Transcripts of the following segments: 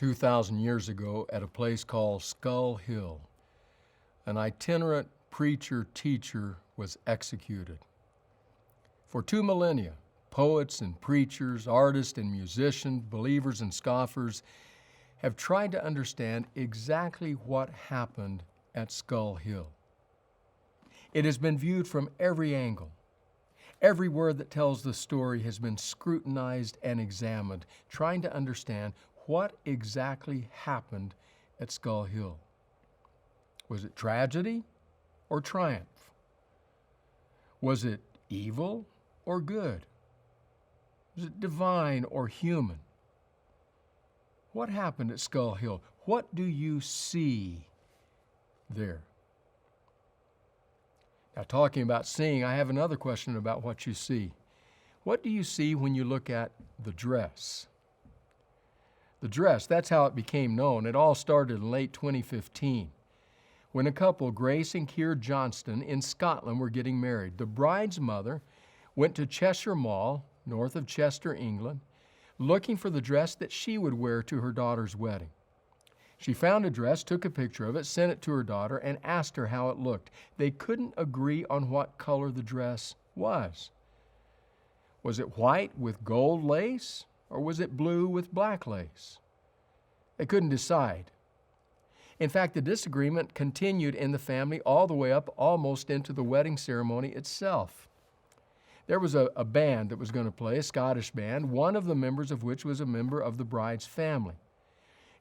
2,000 years ago at a place called Skull Hill, an itinerant preacher-teacher was executed. For 2 millennia, poets and preachers, artists and musicians, believers and scoffers have tried to understand exactly what happened at Skull Hill. It has been viewed from every angle. Every word that tells the story has been scrutinized and examined, trying to understand what exactly happened at Skull Hill. Was it tragedy or triumph? Was it evil or good? Was it divine or human? What happened at Skull Hill? What do you see there? Now, talking about seeing, I have another question about what you see. What do you see when you look at the dress? The dress, that's how it became known. It all started in late 2015 when a couple, Grace and Keir Johnston, in Scotland were getting married. The bride's mother went to Cheshire Mall, north of Chester, England, looking for the dress that she would wear to her daughter's wedding. She found a dress, took a picture of it, sent it to her daughter, and asked her how it looked. They couldn't agree on what color the dress was. Was it white with gold lace, or was it blue with black lace? They couldn't decide. In fact, the disagreement continued in the family all the way up almost into the wedding ceremony itself. There was a band that was going to play, a Scottish band, one of the members of which was a member of the bride's family.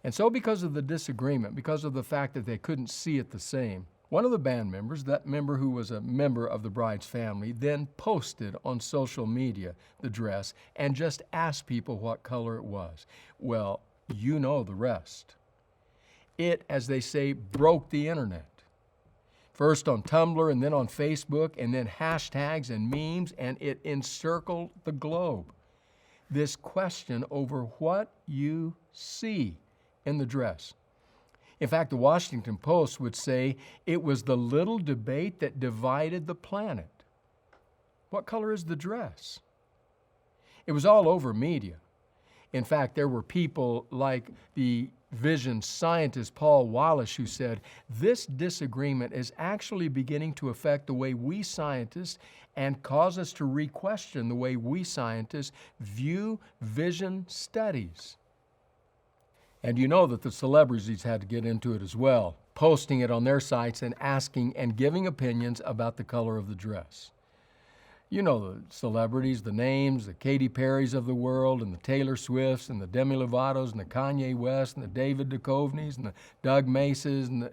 And so because of the disagreement, because of the fact that they couldn't see it the same, one of the band members, that member who was a member of the bride's family, then posted on social media the dress and just asked people what color it was. Well, you know the rest. It, as they say, broke the internet. First on Tumblr and then on Facebook and then hashtags and memes, and it encircled the globe. This question over what you see in the dress. In fact, the Washington Post would say it was the little debate that divided the planet. What color is the dress? It was all over media. In fact, there were people like the vision scientist Paul Wallace who said, this disagreement is actually beginning to affect the way we scientists and cause us to re-question the way we scientists view vision studies. And you know that the celebrities had to get into it as well, posting it on their sites and asking and giving opinions about the color of the dress. You know the celebrities, the names, the Katy Perrys of the world, and the Taylor Swifts, and the Demi Lovatos, and the Kanye West, and the David Duchovnys, and the Doug Maces, and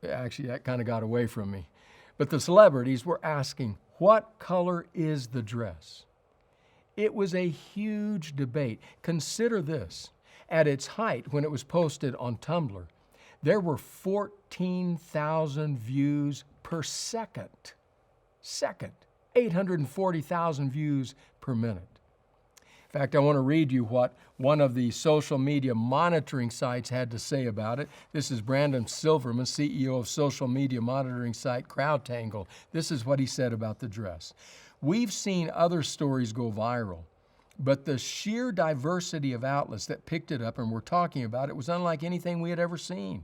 actually that kind of got away from me. But the celebrities were asking, what color is the dress? It was a huge debate. Consider this. At its height, when it was posted on Tumblr, there were 14,000 views per second. 840,000 views per minute. In fact, I want to read you what one of the social media monitoring sites had to say about it. This is Brandon Silverman, CEO of social media monitoring site CrowdTangle. This is what he said about the dress. We've seen other stories go viral, but the sheer diversity of outlets that picked it up and were talking about it was unlike anything we had ever seen.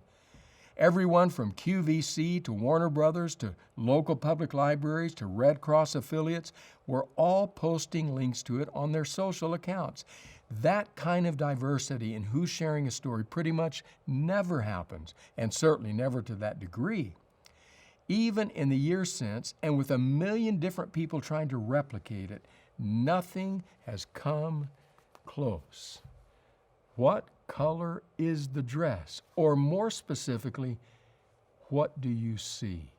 Everyone from QVC to Warner Brothers to local public libraries to Red Cross affiliates were all posting links to it on their social accounts. That kind of diversity in who's sharing a story pretty much never happens, and certainly never to that degree. Even in the years since, and with 1 million different people trying to replicate it, nothing has come close. What color is the dress? Or more specifically, what do you see?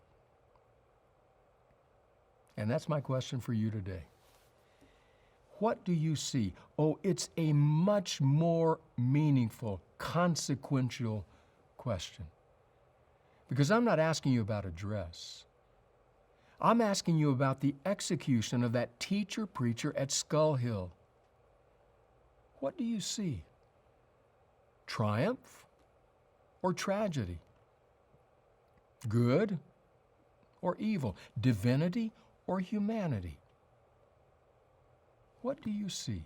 And that's my question for you today. What do you see? Oh, it's a much more meaningful, consequential question. Because I'm not asking you about a dress. I'm asking you about the execution of that teacher-preacher at Skull Hill. What do you see? Triumph or tragedy? Good or evil? Divinity or humanity? What do you see?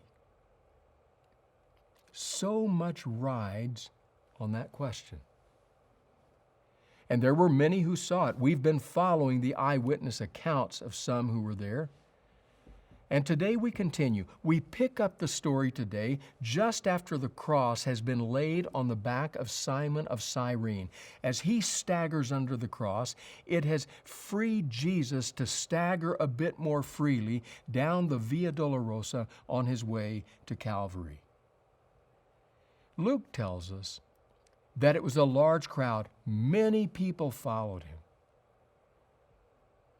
so much rides on that question. And there were many who saw it. We've been following the eyewitness accounts of some who were there. And today we continue. We pick up the story today just after the cross has been laid on the back of Simon of Cyrene. As he staggers under the cross, it has freed Jesus to stagger a bit more freely down the Via Dolorosa on his way to Calvary. Luke tells us that it was a large crowd. Many people followed him.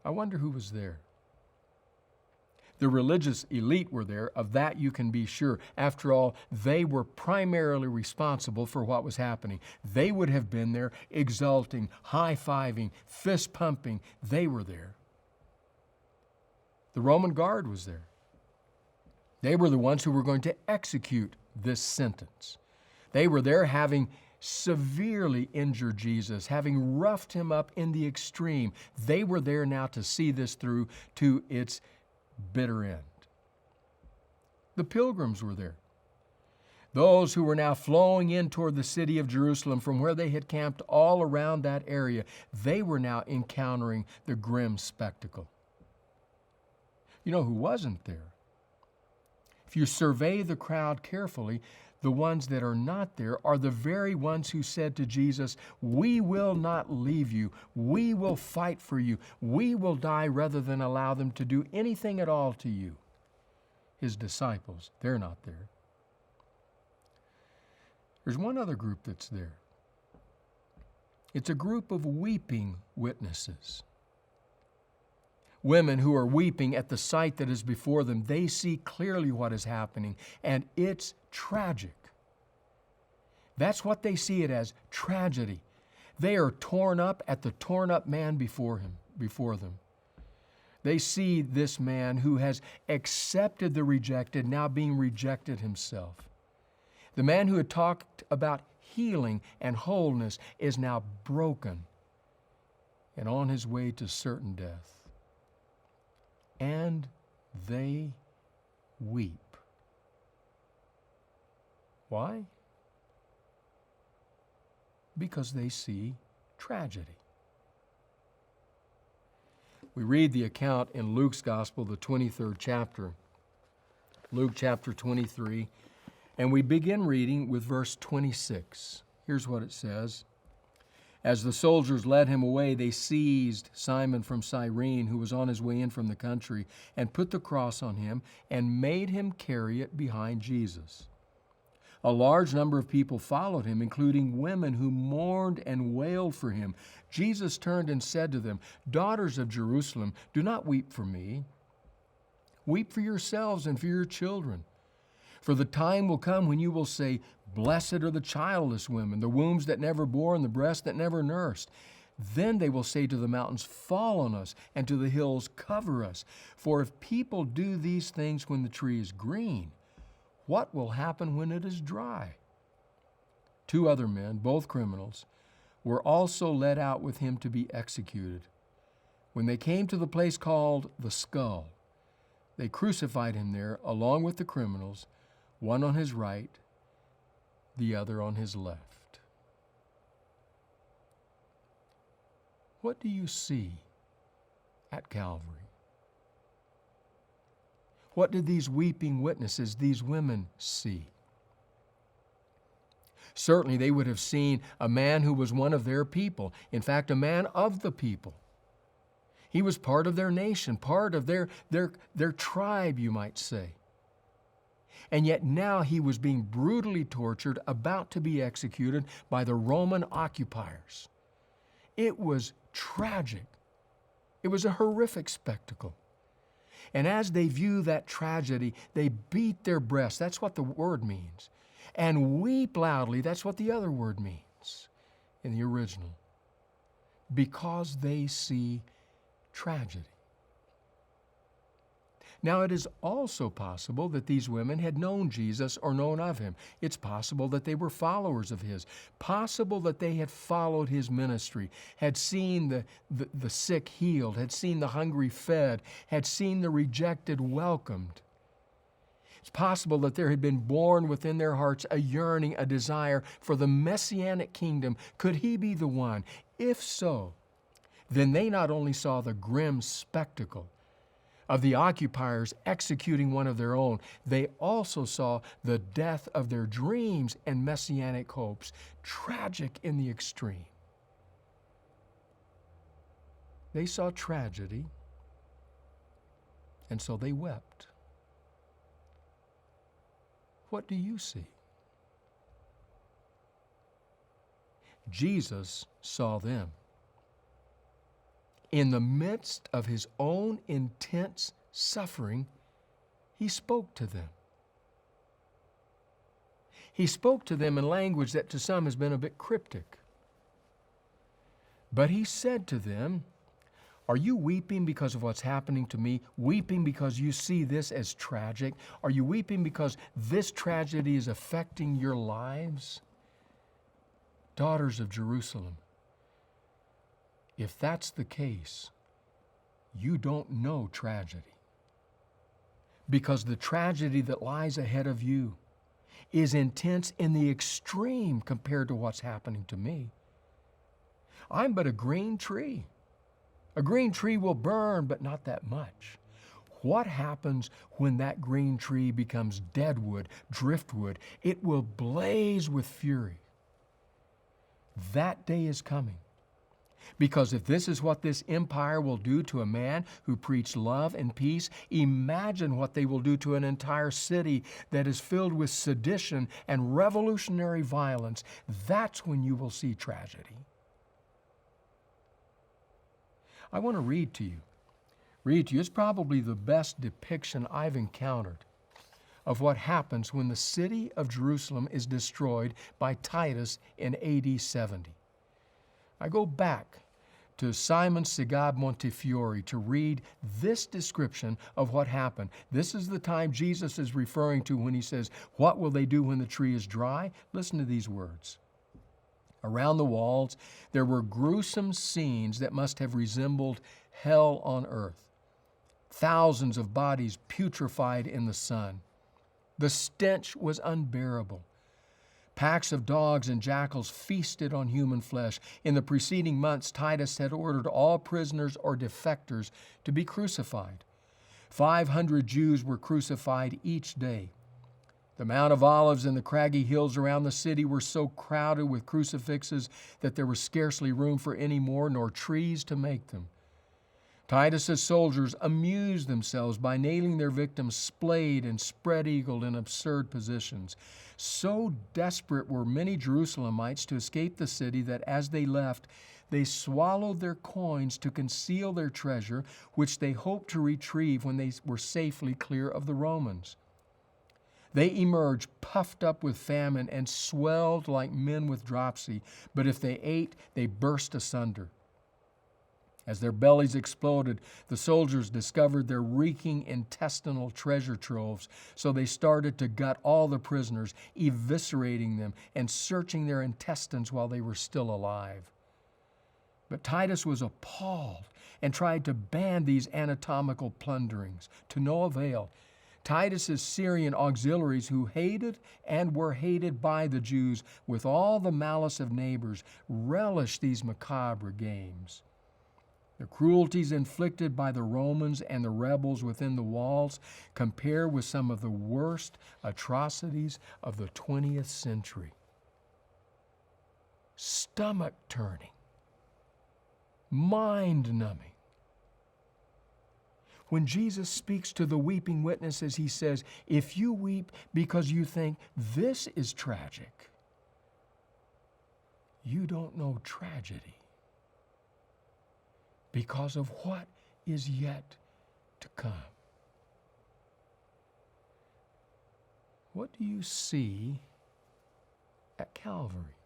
I wonder who was there. The religious elite were there, of that you can be sure. After all, they were primarily responsible for what was happening. They would have been there exulting, high-fiving, fist-pumping. They were there. The Roman guard was there. They were the ones who were going to execute this sentence. They were there having severely injured Jesus, having roughed him up in the extreme. They were there now to see this through to its bitter end. The pilgrims were there. Those who were now flowing in toward the city of Jerusalem from where they had camped all around that area, they were now encountering the grim spectacle. You know who wasn't there? If you survey the crowd carefully, the ones that are not there are the very ones who said to Jesus, "We will not leave you. We will fight for you. We will die rather than allow them to do anything at all to you." His disciples, they're not there. There's one other group that's there. It's a group of weeping witnesses. Women who are weeping at the sight that is before them. They see clearly what is happening, and it's tragic. That's what they see it as, tragedy. They are torn up at the torn up man before them. They see this man who has accepted the rejected now being rejected himself. The man who had talked about healing and wholeness is now broken and on his way to certain death. And they weep. Why? Because they see tragedy. We read the account in Luke's Gospel, the 23rd chapter, Luke chapter 23, and we begin reading with verse 26. Here's what it says. As the soldiers led him away, they seized Simon from Cyrene, who was on his way in from the country, and put the cross on him and made him carry it behind Jesus. A large number of people followed him, including women who mourned and wailed for him. Jesus turned and said to them, "Daughters of Jerusalem, do not weep for me. Weep for yourselves and for your children. For the time will come when you will say, 'Blessed are the childless women, the wombs that never bore and the breasts that never nursed.' Then they will say to the mountains, 'Fall on us,' and to the hills, 'Cover us.' For if people do these things when the tree is green, what will happen when it is dry?" 2 other men, both criminals, were also led out with him to be executed. When they came to the place called the Skull, they crucified him there along with the criminals, one on his right, the other on his left. What do you see at Calvary? What did these weeping witnesses, these women, see? Certainly they would have seen a man who was one of their people, in fact, a man of the people. He was part of their nation, part of their tribe, you might say. And yet now he was being brutally tortured, about to be executed by the Roman occupiers. It was tragic. It was a horrific spectacle. And as they view that tragedy, they beat their breasts. That's what the word means. And weep loudly. That's what the other word means in the original. Because they see tragedy. Now, it is also possible that these women had known Jesus or known of him. It's possible that they were followers of his. Possible that they had followed his ministry, had seen the sick healed, had seen the hungry fed, had seen the rejected welcomed. It's possible that there had been born within their hearts a yearning, a desire for the Messianic kingdom. Could he be the one? If so, then they not only saw the grim spectacle of the occupiers executing one of their own, they also saw the death of their dreams and Messianic hopes, tragic in the extreme. They saw tragedy, and so they wept. What do you see? Jesus saw them. In the midst of his own intense suffering, he spoke to them. He spoke to them in language that to some has been a bit cryptic. But he said to them, "Are you weeping because of what's happening to me? Weeping because you see this as tragic? Are you weeping because this tragedy is affecting your lives? Daughters of Jerusalem, if that's the case, you don't know tragedy. Because the tragedy that lies ahead of you is intense in the extreme compared to what's happening to me. I'm but a green tree. A green tree will burn, but not that much. What happens when that green tree becomes deadwood, driftwood? It will blaze with fury. That day is coming. Because if this is what this empire will do to a man who preached love and peace, imagine what they will do to an entire city that is filled with sedition and revolutionary violence. That's when you will see tragedy." I want to read to you. It's probably the best depiction I've encountered of what happens when the city of Jerusalem is destroyed by Titus in AD 70. I go back to Simon Segab Montefiore to read this description of what happened. This is the time Jesus is referring to when he says, "What will they do when the tree is dry?" Listen to these words. "Around the walls there were gruesome scenes that must have resembled hell on earth. Thousands of bodies putrefied in the sun. The stench was unbearable. Packs of dogs and jackals feasted on human flesh. In the preceding months, Titus had ordered all prisoners or defectors to be crucified. 500 Jews were crucified each day. The Mount of Olives and the craggy hills around the city were so crowded with crucifixes that there was scarcely room for any more, nor trees to make them. Titus's soldiers amused themselves by nailing their victims splayed and spread-eagled in absurd positions. So desperate were many Jerusalemites to escape the city that as they left, they swallowed their coins to conceal their treasure, which they hoped to retrieve when they were safely clear of the Romans. They emerged puffed up with famine and swelled like men with dropsy, but if they ate, they burst asunder. As their bellies exploded, the soldiers discovered their reeking intestinal treasure troves, so they started to gut all the prisoners, eviscerating them and searching their intestines while they were still alive. But Titus was appalled and tried to ban these anatomical plunderings, to no avail. Titus's Syrian auxiliaries, who hated and were hated by the Jews with all the malice of neighbors, relished these macabre games. The cruelties inflicted by the Romans and the rebels within the walls compare with some of the worst atrocities of the 20th century. Stomach-turning, mind-numbing. When Jesus speaks to the weeping witnesses, he says, "If you weep because you think this is tragic, you don't know tragedy because of what is yet to come." What do you see at Calvary?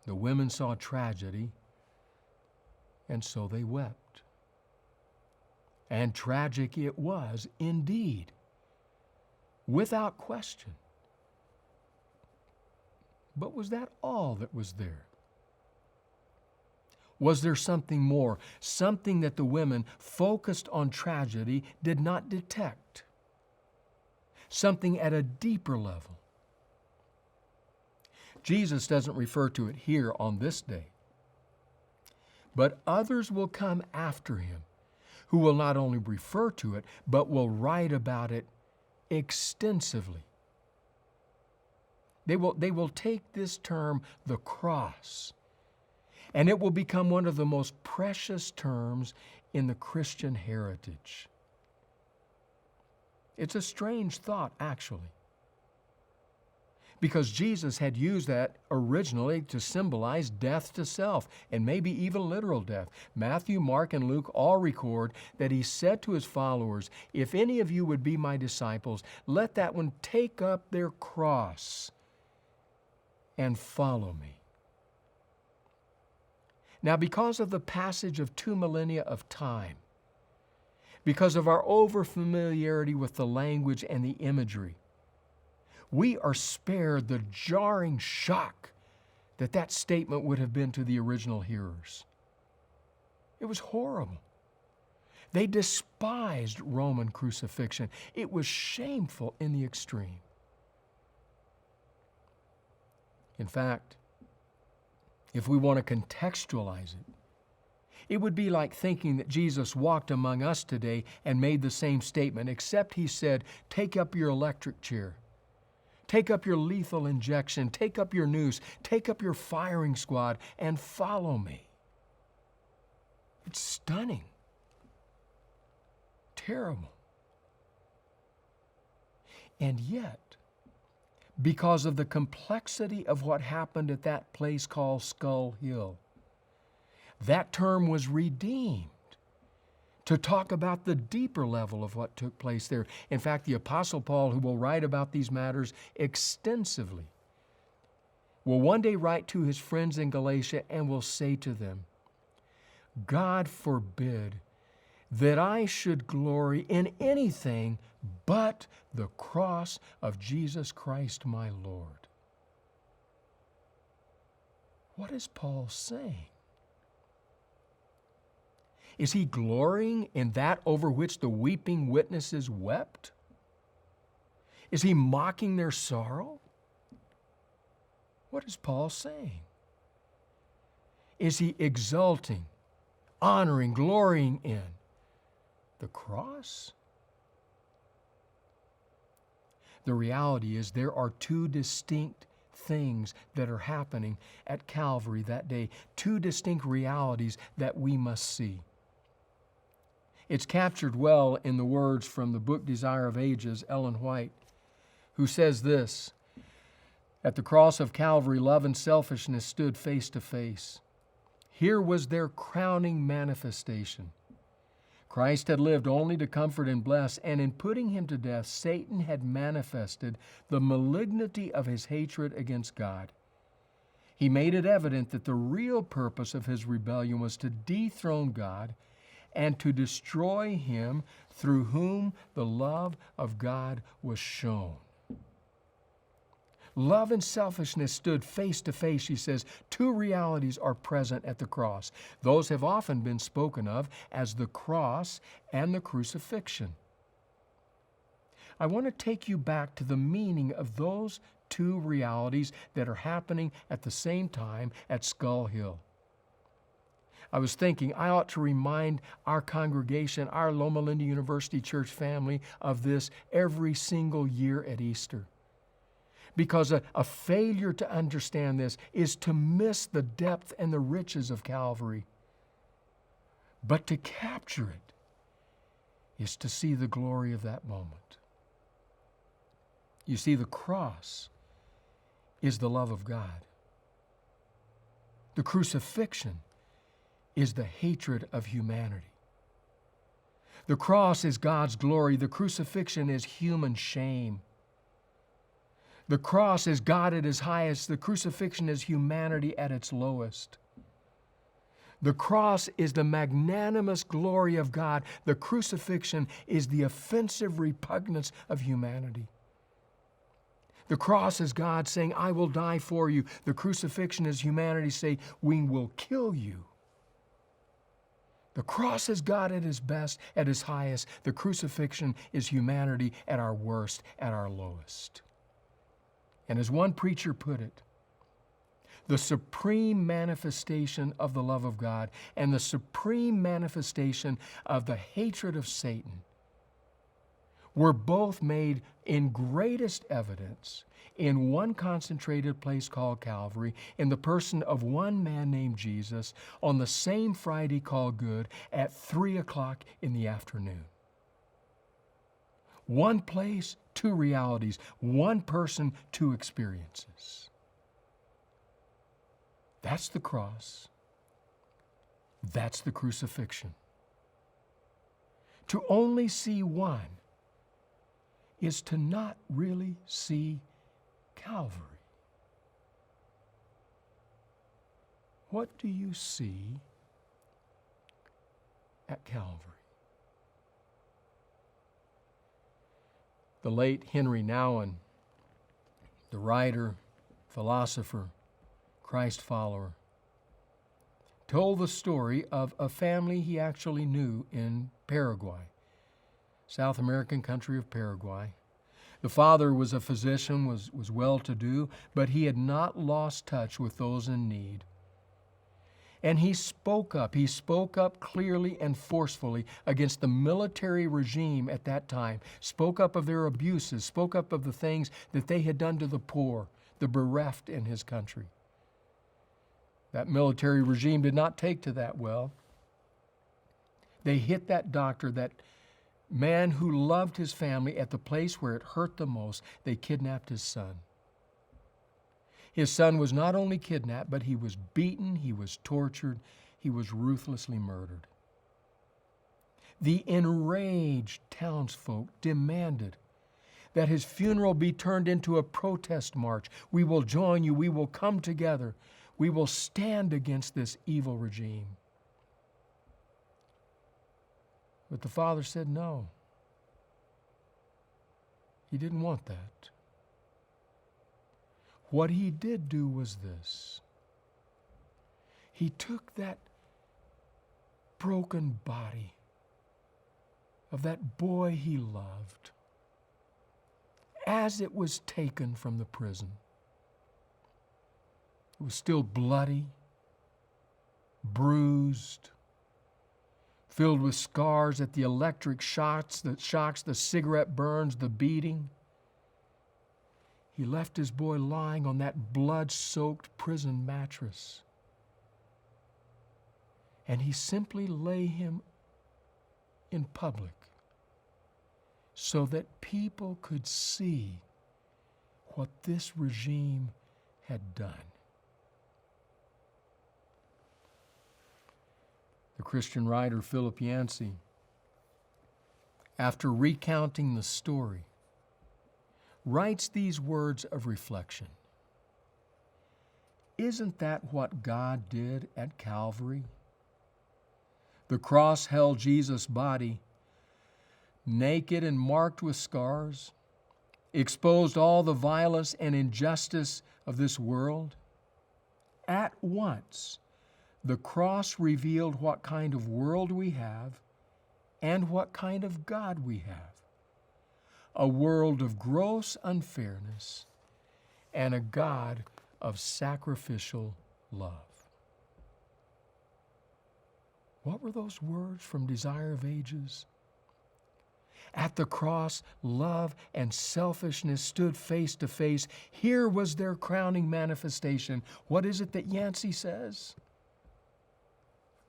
The women saw tragedy, and so they wept. And tragic it was indeed, without question. But was that all that was there? Was there something more, something that the women focused on tragedy did not detect? something at a deeper level. Jesus doesn't refer to it here on this day. But others will come after him who will not only refer to it, but will write about it extensively. They will take this term, the cross, and it will become one of the most precious terms in the Christian heritage. It's a strange thought, actually, because Jesus had used that originally to symbolize death to self, and maybe even literal death. Matthew, Mark, and Luke all record that he said to his followers, "If any of you would be my disciples, let that one take up their cross and follow me." Now, because of the passage of 2 millennia of time, because of our overfamiliarity with the language and the imagery, we are spared the jarring shock that that statement would have been to the original hearers. It was horrible. They despised Roman crucifixion. It was shameful in the extreme. In fact, if we want to contextualize it, it would be like thinking that Jesus walked among us today and made the same statement, except he said, "Take up your electric chair. Take up your lethal injection. Take up your noose. Take up your firing squad and follow me." It's stunning. Terrible. And yet, because of the complexity of what happened at that place called Skull Hill, that term was redeemed to talk about the deeper level of what took place there. In fact, the Apostle Paul, who will write about these matters extensively, will one day write to his friends in Galatia and will say to them, "God forbid that I should glory in anything but the cross of Jesus Christ my Lord." What is Paul saying? Is he glorying in that over which the weeping witnesses wept? Is he mocking their sorrow? What is Paul saying? Is he exulting, honoring, glorying in the cross? The reality is there are two distinct things that are happening at Calvary that day, two distinct realities that we must see. It's captured well in the words from the book Desire of Ages, Ellen White, who says this: "At the cross of Calvary, love and selfishness stood face to face. Here was their crowning manifestation. Christ had lived only to comfort and bless, and in putting him to death, Satan had manifested the malignity of his hatred against God. He made it evident that the real purpose of his rebellion was to dethrone God and to destroy him through whom the love of God was shown." Love and selfishness stood face to face, she says. Two realities are present at the cross. Those have often been spoken of as the cross and the crucifixion. I want to take you back to the meaning of those two realities that are happening at the same time at Skull Hill. I was thinking I ought to remind our congregation, our Loma Linda University Church family, of this every single year at Easter. Because a failure to understand this is to miss the depth and the riches of Calvary. But to capture it is to see the glory of that moment. You see, the cross is the love of God. The crucifixion is the hatred of humanity. The cross is God's glory. The crucifixion is human shame. The cross is God at his highest. The crucifixion is humanity at its lowest. The cross is the magnanimous glory of God. The crucifixion is the offensive repugnance of humanity. The cross is God saying, "I will die for you." The crucifixion is humanity saying, "We will kill you." The cross is God at His best, at His highest. The crucifixion is humanity at our worst, at our lowest. And as one preacher put it, the supreme manifestation of the love of God and the supreme manifestation of the hatred of Satan were both made in greatest evidence in one concentrated place called Calvary, in the person of one man named Jesus, on the same Friday called Good at 3 o'clock in the afternoon. One place, two realities. One person, two experiences. That's the cross. That's the crucifixion. To only see one is to not really see Calvary. What do you see at Calvary? The late Henry Nouwen, the writer, philosopher, Christ follower, told the story of a family he actually knew in Paraguay, South American country of Paraguay. The father was a physician, was well-to-do, but he had not lost touch with those in need. And he spoke up clearly and forcefully against the military regime at that time, spoke up of their abuses, spoke up of the things that they had done to the poor, the bereft in his country. That military regime did not take to that well. They hit that doctor, that man who loved his family, at the place where it hurt the most. They kidnapped his son. His son was not only kidnapped, but he was beaten, he was tortured, he was ruthlessly murdered. The enraged townsfolk demanded that his funeral be turned into a protest march. We will join you, we will come together, we will stand against this evil regime. But the father said no. He didn't want that. What he did do was this. He took that broken body of that boy he loved as it was taken from the prison. It was still bloody, bruised, filled with scars at the electric shocks, the cigarette burns, the beating. He left his boy lying on that blood-soaked prison mattress. And he simply lay him in public so that people could see what this regime had done. The Christian writer Philip Yancey, after recounting the story, writes these words of reflection. Isn't that what God did at Calvary? The cross held Jesus' body, naked and marked with scars, exposed all the violence and injustice of this world. At once, the cross revealed what kind of world we have and what kind of God we have. A world of gross unfairness and a God of sacrificial love. What were those words from Desire of Ages? At the cross, love and selfishness stood face to face. Here was their crowning manifestation. What is it that Yancey says?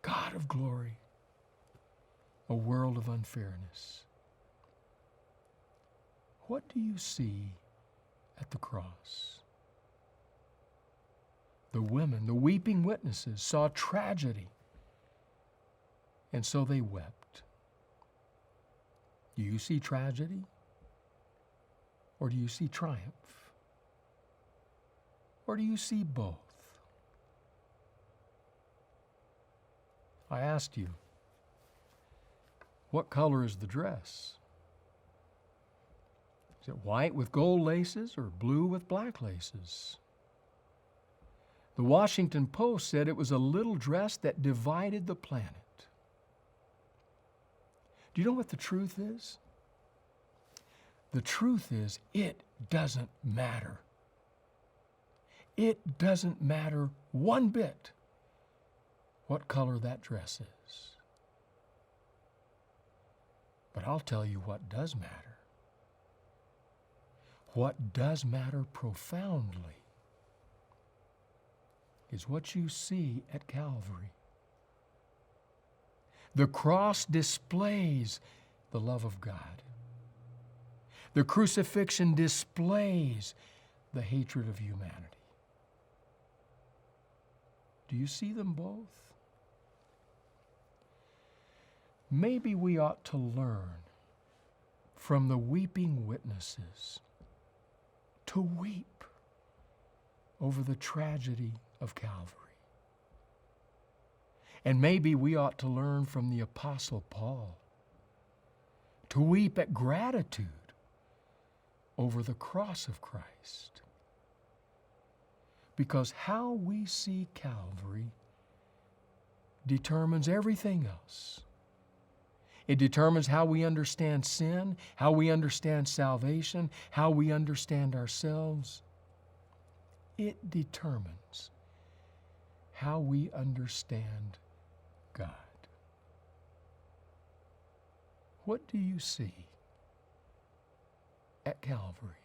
God of glory, a world of unfairness. What do you see at the cross? The women, the weeping witnesses, saw tragedy, and so they wept. Do you see tragedy, or do you see triumph? Or do you see both? I asked you, what color is the dress? Is it white with gold laces or blue with black laces? The Washington Post said it was a little dress that divided the planet. Do you know what the truth is? The truth is, it doesn't matter. It doesn't matter one bit what color that dress is. But I'll tell you what does matter. What does matter profoundly is what you see at Calvary. The cross displays the love of God. The crucifixion displays the hatred of humanity. Do you see them both? Maybe we ought to learn from the weeping witnesses to weep over the tragedy of Calvary. And maybe we ought to learn from the Apostle Paul to weep at gratitude over the cross of Christ. Because how we see Calvary determines everything else. It determines how we understand sin, how we understand salvation, how we understand ourselves. It determines how we understand God. What do you see at Calvary?